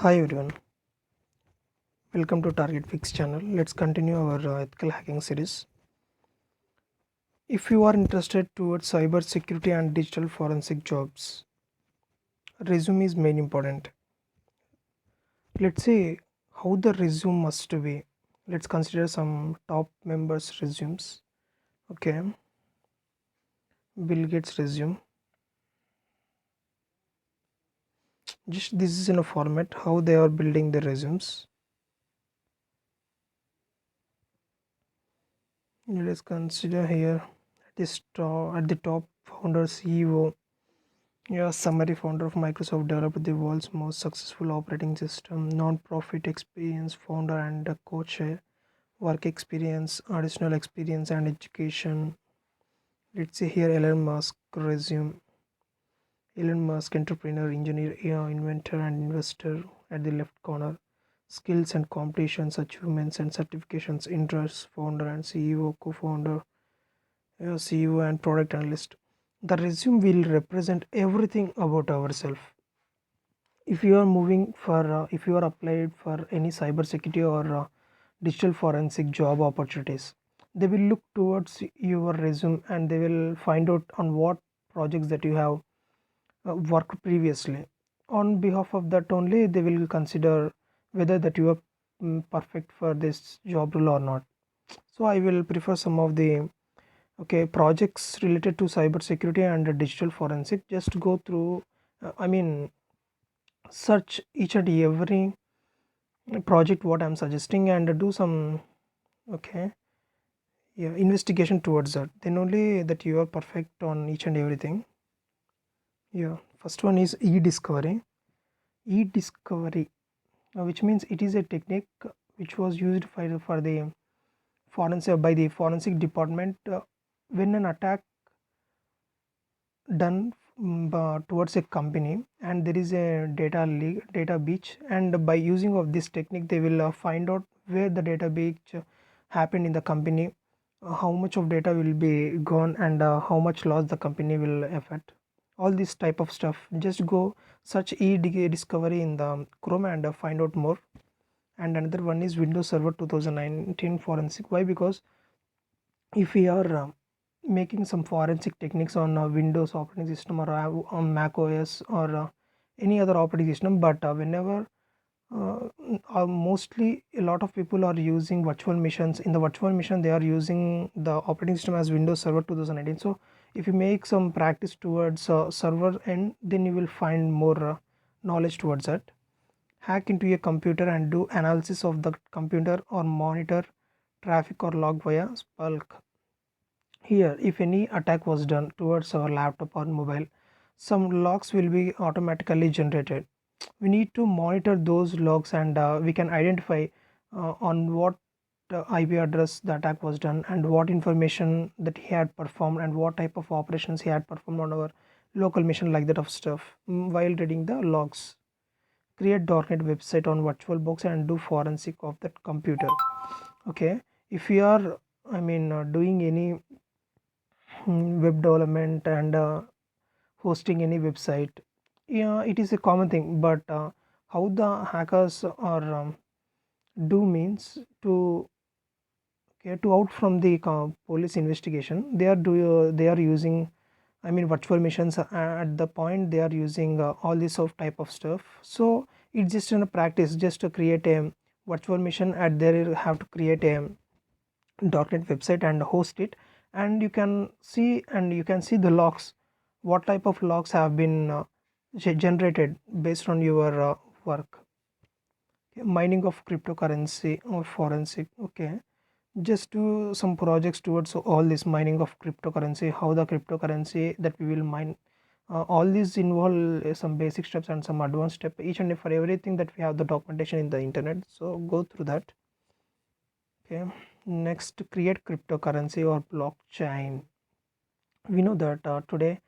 Hi everyone, welcome to Target Fix channel. Let's continue our ethical hacking series. If you are interested towards cyber security and digital forensic jobs, resume is main important. Let's say how the resume must be. Let's consider some top members' resumes. Okay, Bill Gates' resume. Just this is in a format how they are building their resumes. Let's consider here at the top founder CEO. Yeah, summary founder of Microsoft developed the world's most successful operating system, non-profit experience, founder and a coach, work experience, additional experience and education. Let's see here Elon Musk resume. Elon Musk, entrepreneur, engineer, AI inventor and investor at the left corner. Skills and competitions, achievements and certifications, interests, founder and CEO, co-founder, CEO and product analyst. The resume will represent everything about ourselves. If you are moving for if you are applied for any cyber security or digital forensic job opportunities, they will look towards your resume and they will find out on what projects that you have worked previously. On behalf of that only they will consider whether that you are perfect for this job role or not. So I will prefer some of the projects related to cyber security and digital forensic. Just go through, I mean, search each and every project what I'm suggesting and do some okay yeah investigation towards that, then only that you are perfect on each and everything. Yeah, first one is e-discovery, which means it is a technique which was used for the forensic department when an attack done towards a company and there is a data breach, and by using of this technique they will find out where the data breach happened in the company, how much of data will be gone and how much loss the company will affect, all this type of stuff. Just go search e-discovery in the Chrome and find out more. And another one is Windows Server 2019 forensic. Why? Because if we are making some forensic techniques on Windows operating system or on Mac OS or any other operating system, but whenever mostly a lot of people are using virtual machines. In the virtual machine they are using the operating system as Windows Server 2018. So if you make some practice towards server end, then you will find more knowledge towards that. Hack into a computer and do analysis of the computer or monitor traffic or log via Spalk. Here, if any attack was done towards our laptop or mobile, some logs will be automatically generated. We need to monitor those logs and we can identify on what IP address the attack was done and what information that he had performed and what type of operations he had performed on our local machine, like that of stuff, while reading the logs. Create .NET website on VirtualBox and do forensic of that computer. Okay, if you are doing any web development and hosting any website, yeah, it is a common thing, but how the hackers are do means to to out from the police investigation, they are using, virtual missions at the point they are using all this of type of stuff. So it's just in a practice, just to create a virtual mission at there have to create a .NET website and host it, and you can see the logs, what type of logs have been generated based on your work. Okay, mining of cryptocurrency or forensic. Okay, just do some projects towards all this mining of cryptocurrency, how the cryptocurrency that we will mine, all these involve some basic steps and some advanced step, each and for everything that we have the documentation in the internet, so go through that. Okay, next, create cryptocurrency or blockchain. We know that today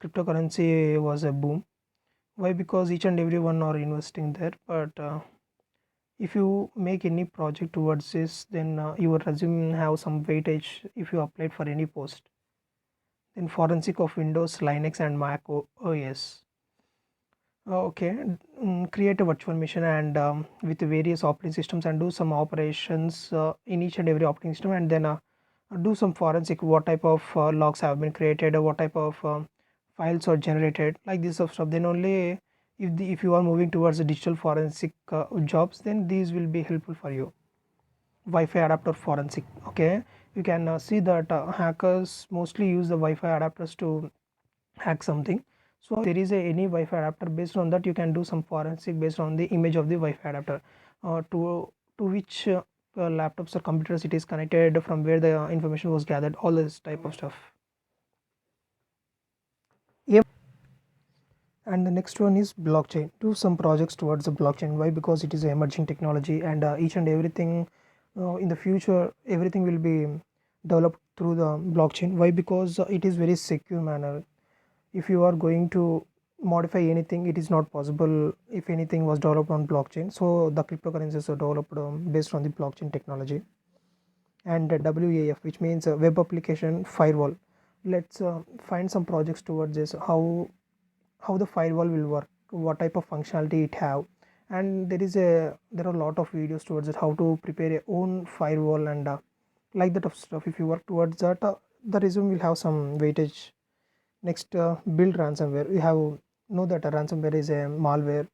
cryptocurrency was a boom. Why? Because each and everyone are investing there, but if you make any project towards this, then your resume have some weightage if you applied for any post. Then forensic of Windows, Linux and Mac OS. Okay, create a virtual machine and with various operating systems and do some operations in each and every operating system, and then do some forensic, what type of logs have been created, or what type of files are generated, like this of stuff. Then only if you are moving towards the digital forensic jobs, then these will be helpful for you. Wi-Fi adapter forensic. Okay, you can see that hackers mostly use the Wi-Fi adapters to hack something. So there is any Wi-Fi adapter, based on that you can do some forensic based on the image of the Wi-Fi adapter, to which laptops or computers it is connected, from where the information was gathered, all this type of stuff. Yep. And the next one is blockchain. Do some projects towards the blockchain. Why? Because it is an emerging technology, and each and everything in the future, everything will be developed through the blockchain. Why? Because it is very secure manner. If you are going to modify anything, it is not possible if anything was developed on blockchain. So the cryptocurrencies are developed based on the blockchain technology. And WAF, which means web application firewall. Let's find some projects towards this, how the firewall will work, what type of functionality it have. And there are a lot of videos towards it, how to prepare your own firewall, and like that of stuff. If you work towards that, the resume will have some weightage. Next, build ransomware. We have know that a ransomware is a malware.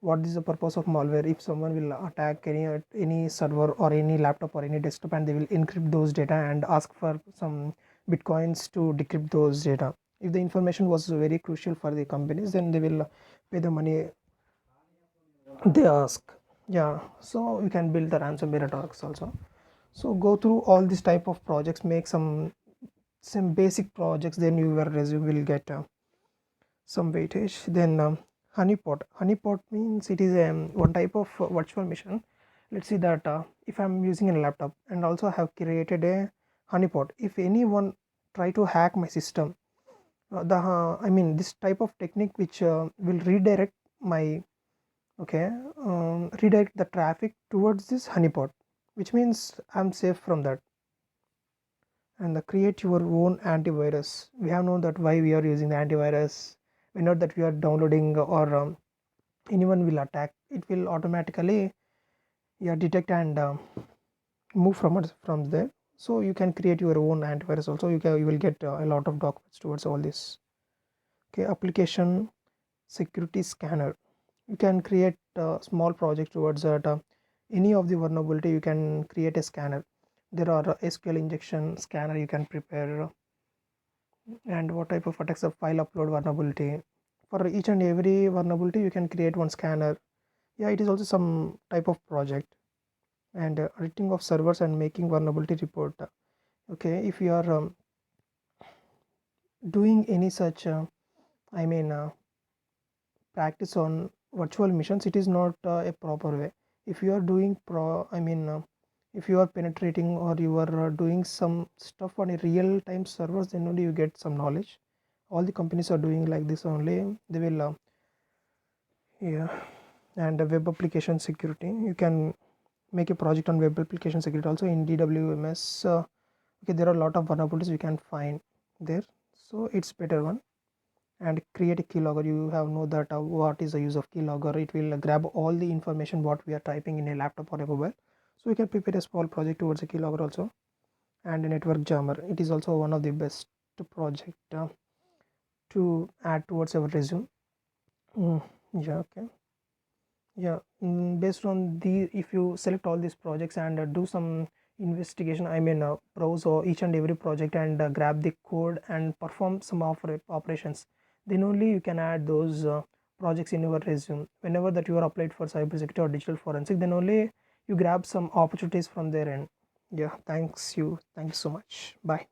What is the purpose of malware? If someone will attack any server or any laptop or any desktop, and they will encrypt those data and ask for some bitcoins to decrypt those data. If the information was very crucial for the companies, then they will pay the money they ask. Yeah, so we can build the ransomware attacks also. So go through all these type of projects, make some basic projects, then your resume will get some weightage. Then honeypot means it is one type of virtual machine. Let's see that if I'm using a laptop and also have created a honeypot, if anyone try to hack my system, the I mean this type of technique which will redirect my, okay, redirect the traffic towards this honeypot, which means I'm safe from that. And the create your own antivirus. We have known that why we are using the antivirus. We know that we are downloading, or anyone will attack, it will automatically, yeah, detect and move from there. So you can create your own antivirus also. You will get a lot of documents towards all this. Okay, application security scanner. You can create a small project towards that. Any of the vulnerability, you can create a scanner. There are SQL injection scanner you can prepare. And what type of attacks? Of file upload vulnerability. For each and every vulnerability, you can create one scanner. Yeah, it is also some type of project. And auditing of servers and making vulnerability report. Okay, if you are doing any such I mean practice on virtual missions, it is not a proper way. If you are doing if you are penetrating, or you are doing some stuff on a real time servers, then only you get some knowledge. All the companies are doing like this only. They will yeah. And web application security, you can make a project on web application security also in DWMS. Okay, there are a lot of vulnerabilities we can find there, so it's better one. And create a keylogger. You have know that what is the use of keylogger. It will grab all the information what we are typing in a laptop or a mobile. So we can prepare a small project towards a keylogger also. And a network jammer, it is also one of the best project to add towards our resume. Yeah, okay. Yeah, based on the, if you select all these projects and do some investigation, browse or each and every project, and grab the code and perform some operations, then only you can add those projects in your resume. Whenever that you are applied for cybersecurity or digital forensic, then only you grab some opportunities from their end. Yeah, thank you so much. Bye.